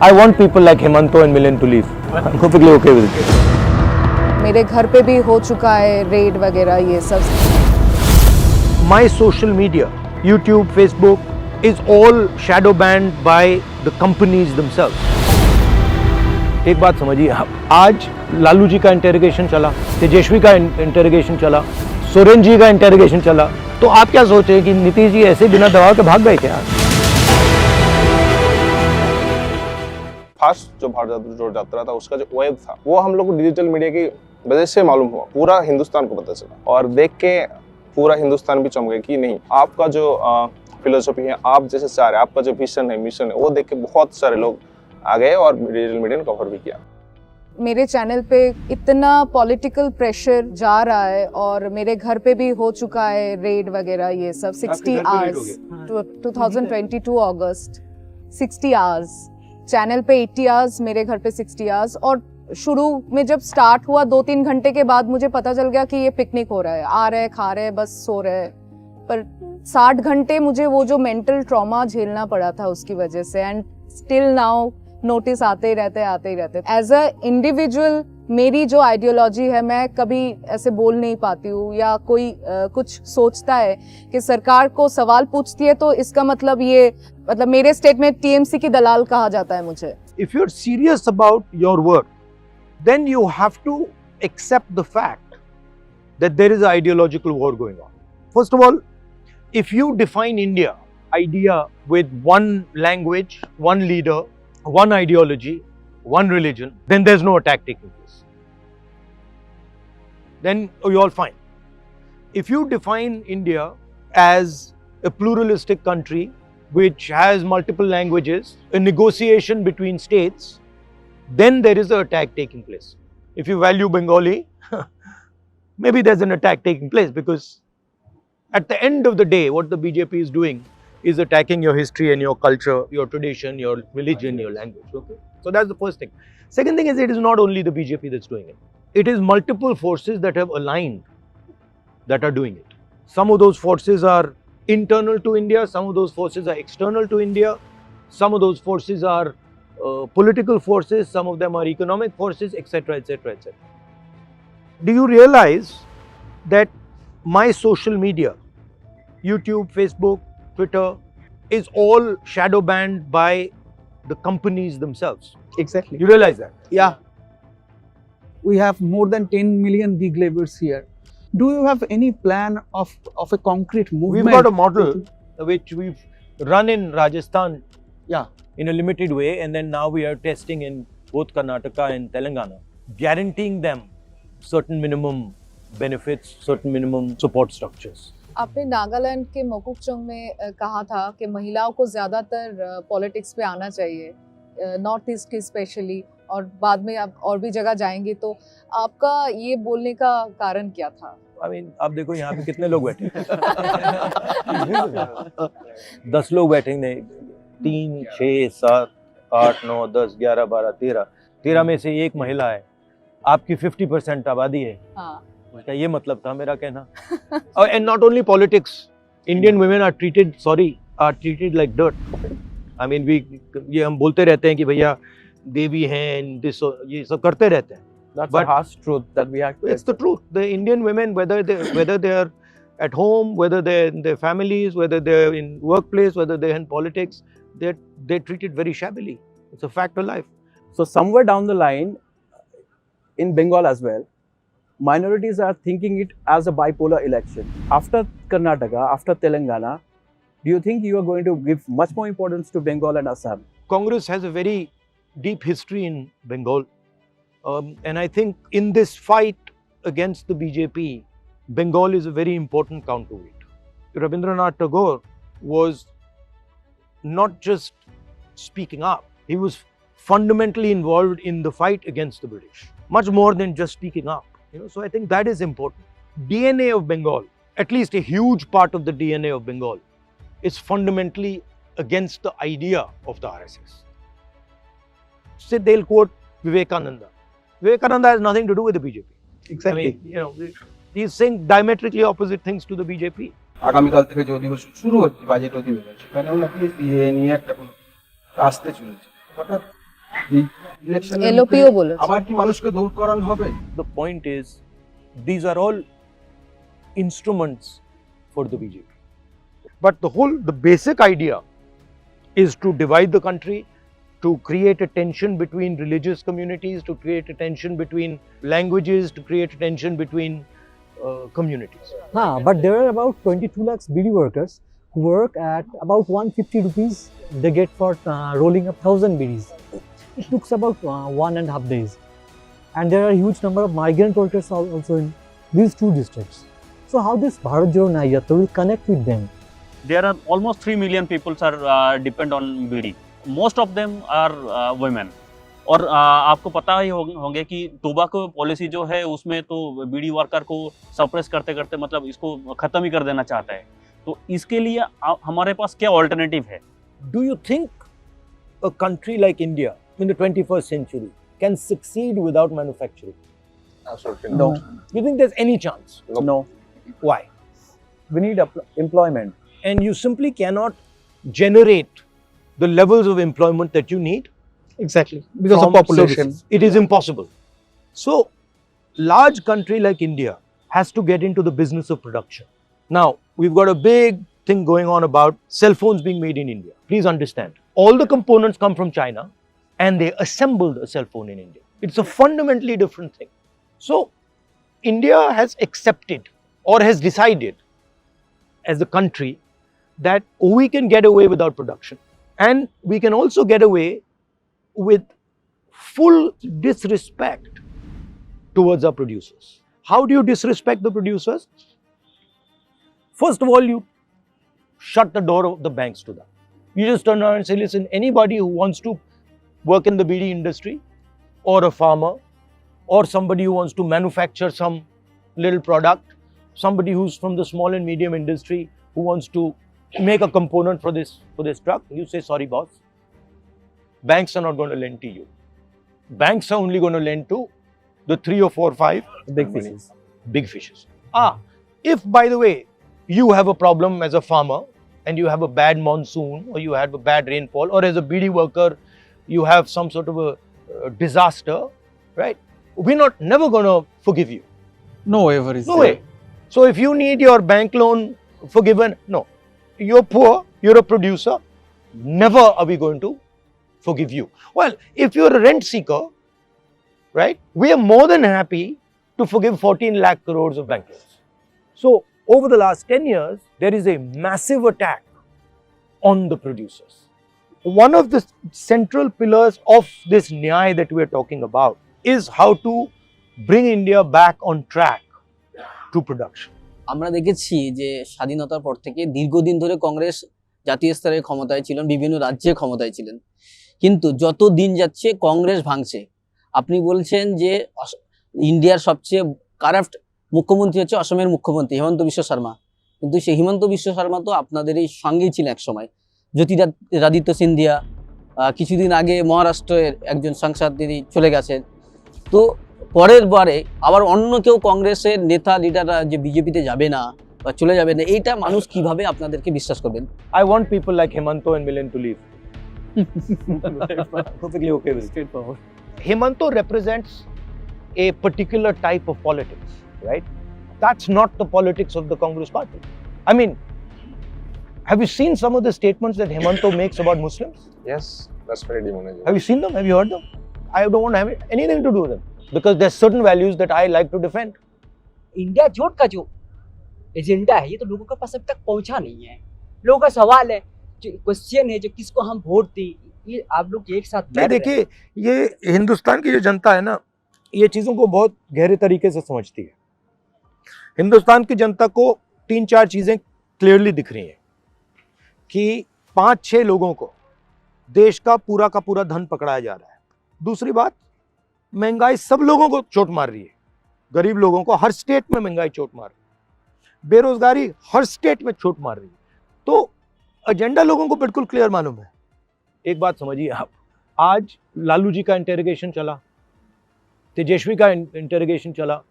I want people like Hemanto and Milind to leave. I'm perfectly okay with it. मेरे घर पे भी हो चुका है रेड वगैरह ये सब. My social media, YouTube, Facebook, is all shadow banned by the companies themselves. एक बात समझिए, आज लालू जी का इंटेरोगेशन चला, तेजस्वी का इंटेरोगेशन चला, सोरेन जी का इंटेरोगेशन चला, तो आप क्या सोच रहे हैं कि नीतीश जी ऐसे बिना दबाव के भाग गए क्या? फास्ट जो भारत जोड़ यात्रा था उसका जो वेब था वो हम लोग को डिजिटल मीडिया की वजह से मालूम हुआ, पूरा हिंदुस्तान को पता चला और देख के पूरा हिंदुस्तान भी चमक गया कि नहीं, आपका जो फिलोसफी है, आप जैसे चाह रहे हैं, आपका जो विजन है, मिशन है, वो देख के बहुत सारे लोग आ गए और डिजिटल मीडिया ने कवर भी किया. मेरे चैनल पे इतना पॉलिटिकल प्रेशर जा रहा है और मेरे घर पे भी हो चुका है रेड वगैरह ये सब. 60 आवर्स 2022 अगस्त 60 आवर्स चैनल पे 80 आवर्स, मेरे घर पे 60 आवर्स. और शुरू में जब स्टार्ट हुआ 2-3 घंटे के बाद मुझे पता चल गया कि ये पिकनिक हो रहा है, आ रहे खा रहे बस सो रहे. पर 60 घंटे मुझे वो जो मेंटल ट्रॉमा झेलना पड़ा था उसकी वजह से. एंड स्टिल नाउ नोटिस आते ही रहते. एज अ इंडिविजुअल मेरी जो आइडियोलॉजी है, मैं कभी ऐसे बोल नहीं पाती हूँ या कोई कुछ सोचता है कि सरकार को सवाल पूछती है तो इसका मतलब ये, मतलब मेरे स्टेट में टीएमसी की दलाल कहा जाता है मुझे. If you're serious about your work, then you have to accept the fact that there is an ideological war going on. First of all, if you define India idea with one language, one leader, one ideology, one religion, then there's no attack taking place. Then you're all fine. If you define India as a pluralistic country which has multiple languages, a negotiation between states, then there is an attack taking place. If you value Bengali, maybe there's an attack taking place, because at the end of the day, what the BJP is doing is attacking your history and your culture, your tradition, your religion, your language. Okay? So that's the first thing. Second thing is, it is not only the BJP that's doing it. It is multiple forces that have aligned that are doing it. Some of those forces are internal to India, some of those forces are external to India, some of those forces are political forces, some of them are economic forces, etc., etc., etc. Do you realize that my social media, YouTube, Facebook, Twitter, is all shadow banned by the companies themselves? Exactly. You realize that? Yeah. We have more than 10 million gig laborers here. Do you have any plan of a concrete movement? We've got a model which we've run in Rajasthan, Yeah. in a limited way, and then now we are testing in both Karnataka and Telangana, guaranteeing them certain minimum benefits, certain minimum support structures. आपने नागालैंड के मोकुकचुंग में कहा था कि महिलाओं को ज़्यादातर politics पे आना चाहिए, नॉर्थ ईस्ट की स्पेशली, और बाद में आप और भी जगह जाएंगे, तो आपका ये बोलने का कारण क्या था? I mean, आप देखो यहाँ पे कितने लोग बैठे हैं. 10 लोग बैठेंगे, 3, 6, 7, 8, 9, 10, 11, 12, 13 में से एक महिला है. आपकी 50% आबादी है. हाँ. उसका ये मतलब था मेरा कहना. And not only politics, Indian women are treated like dirt. I mean, ये हम बोलते रहते हैं कि भैया देवी हैं, ये सब करते रहते हैं. That's But the harsh truth that we have to it's the truth. The Indian women, whether they are at home, whether they're in their families, whether they're in workplace, whether they're in politics, they're treated very shabbily. It's a fact of life. So somewhere down the line, in Bengal as well, minorities are thinking it as a bipolar election. After Karnataka, after Telangana, do you think you are going to give much more importance to Bengal and Assam? Congress has a very deep history in Bengal. And I think in this fight against the BJP, Bengal is a very important counterweight. Rabindranath Tagore was not just speaking up, he was fundamentally involved in the fight against the British, much more than just speaking up. So I think that is important. DNA of Bengal, at least a huge part of the DNA of Bengal, is fundamentally against the idea of the RSS. Say they'll quote Vivekananda. Vivekananda has nothing to do with the BJP. Exactly. I mean, he's saying diametrically opposite things to the BJP. আগামীকাল থেকে যে অধিবেশন শুরু হচ্ছে, budget অধিবেশন, সেখানেও নাকি CA নিয়ে একটা আসতে চলেছে। হঠাৎ এলওপিও বলেছে। আবার কি মানুষকে দূর করানো হবে? The point is, these are all instruments for the BJP. But the basic idea is to divide the country, to create a tension between religious communities, to create a tension between languages, to create a tension between communities. But there are about 22 lakhs BD workers who work at about 150 rupees they get for rolling up 1000 BDs. It looks about 1.5 days. And there are a huge number of migrant workers also in these two districts. So how this Bharat Jodo Nyaya Yatra will connect with them? There are almost 3 million people are depend on BD. Most of them are women. और आपको पता ही होंगे कि tobacco policy जो है उसमें तो बीड़ी worker को सप्रेस करते करते मतलब इसको ख़त्म ही कर देना चाहता है। तो इसके लिए हमारे पास क्या ऑल्टरनेटिव है? Do you think a country like India in the 21st century can succeed without manufacturing? Absolutely No, not. You think there's any chance? no. Why? We need employment. And you simply cannot generate the levels of employment that you need Exactly. Because of from population. services. It is impossible. So, large country like India has to get into the business of production. Now, we've got a big thing going on about cell phones being made in India. Please understand, all the components come from China and they assembled a cell phone in India. It's a fundamentally different thing. So, India has accepted or has decided as a country that we can get away without production, and we can also get away with full disrespect towards our producers. How do you disrespect the producers? First of all, you shut the door of the banks to them. You just turn around and say, listen, anybody who wants to work in the BD industry, or a farmer, or somebody who wants to manufacture some little product, somebody who's from the small and medium industry who wants to make a component for this truck, you say, sorry boss, banks are not going to lend to you. Banks are only going to lend to the 3 or 4 or 5 Big fishes. big fishes. If by the way you have a problem as a farmer and you have a bad monsoon or you have a bad rainfall, or as a BD worker you have some sort of a disaster, right? We're never going to forgive you. No waiver is No there. way. So if you need your bank loan forgiven, no. You're poor, you're a producer, never are we going to forgive you. Well, if you're a rent seeker, right, we are more than happy to forgive 14 lakh crores of bank loans. So over the last 10 years, there is a massive attack on the producers. One of the central pillars of this Nyaya that we are talking about is how to bring India back on track to production. আমরা দেখেছি যে স্বাধীনতার পর থেকে দীর্ঘদিন ধরে কংগ্রেস জাতীয় স্তরে ক্ষমতায় ছিলেন, বিভিন্ন রাজ্যে ক্ষমতায় ছিলেন, কিন্তু যত দিন যাচ্ছে কংগ্রেস ভাঙছে। আপনি বলছেন যে ইন্ডিয়ার সবচেয়ে কারাপ্ট মুখ্যমন্ত্রী হচ্ছে অসমের মুখ্যমন্ত্রী হিমন্ত বিশ্ব শর্মা, কিন্তু সেই হিমন্ত বিশ্ব শর্মা তো আপনাদের এই সঙ্গেই ছিলেন এক সময়। জ্যোতিরাদিত্য সিন্ধিয়া, কিছুদিন আগে মহারাষ্ট্রের একজন সাংসদ তিনি চলে গেছেন। তো পরের বারে আবার অন্য কেউ কংগ্রেসের নেতা লিডাররা যে বিজেপিতে যাবে না বা চলে যাবে না, এইটা মানুষ কিভাবে আপনাদেরকে বিশ্বাস করবেন? I want people like Himanto and Milind to leave. Perfectly okay with it. Straightforward. Himanto represents a particular type of politics, right? That's not the politics of the Congress party. I mean, have you seen some of the statements that Himanto makes about Muslims? Yes, that's very demonizing. Have you seen them? Have you heard them? I don't want to have anything to do with them because there's certain values that I like to defend. India जोट का जो agenda है ये तो लोगों के पास अभी तक पहुंचा नहीं है। लोगों का सवाल है, जो क्वेश्चन है, जो किसको हम वोट दें, ये आप लोग एक साथ नहीं, देखिए, ये हिंदुस्तान की जो जनता है ना, ये चीज़ों को बहुत गहरे तरीके से समझती है। हिंदुस्तान की जनता को 3-4 चीज़ें क्लियरली दिख रही हैं कि 5-6 लोगों को देश का पूरा धन पकड़ाया जा रहा है। दूसरी बात, महंगाई सब लोगों को चोट मार रही है। गरीब लोगों को हर स्टेट में महंगाई चोट मार रही है, बेरोजगारी हर स्टेट में चोट मार रही है। तो एजेंडा लोगों को बिल्कुल क्लियर मालूम है। एक बात समझिए आप, आज लालू जी का इंटेरोगेशन चला, तेजस्वी का इंटेरोगेशन चला,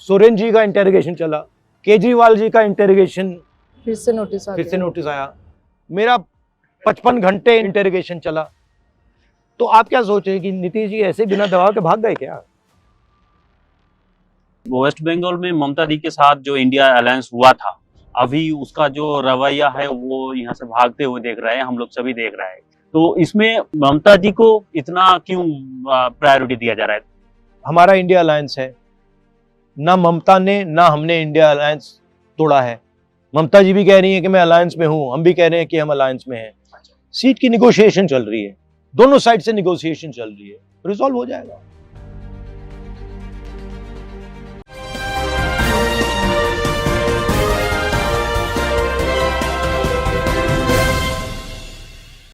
सोरेन जी का इंटेरोगेशन चला, केजरीवाल जी का इंटेरोगेशन फिर से नोटिस आया, मेरा 55 घंटे इंटेरोगेशन चला। तो आप क्या सोच रहे हैं कि नीतीश जी ऐसे बिना दबाव के भाग गए क्या? वेस्ट बंगाल में ममता दी के साथ जो इंडिया अलायंस हुआ था, अभी उसका जो रवैया है वो यहाँ से भागते हुए देख रहे हैं, हम लोग सभी देख रहे हैं। तो इसमें ममता जी को इतना क्यों प्रायोरिटी दिया जा रहा है? हमारा इंडिया अलायंस है, ना ममता ने ना हमने इंडिया अलायंस तोड़ा है। ममता जी भी कह रही है कि मैं अलायंस में हूं, हम भी कह रहे हैं कि हम अलायंस में हैं। सीट की निगोशिएशन चल रही है, दोनों साइड से निगोशिएशन चल रही है, रिजॉल्व हो जाएगा।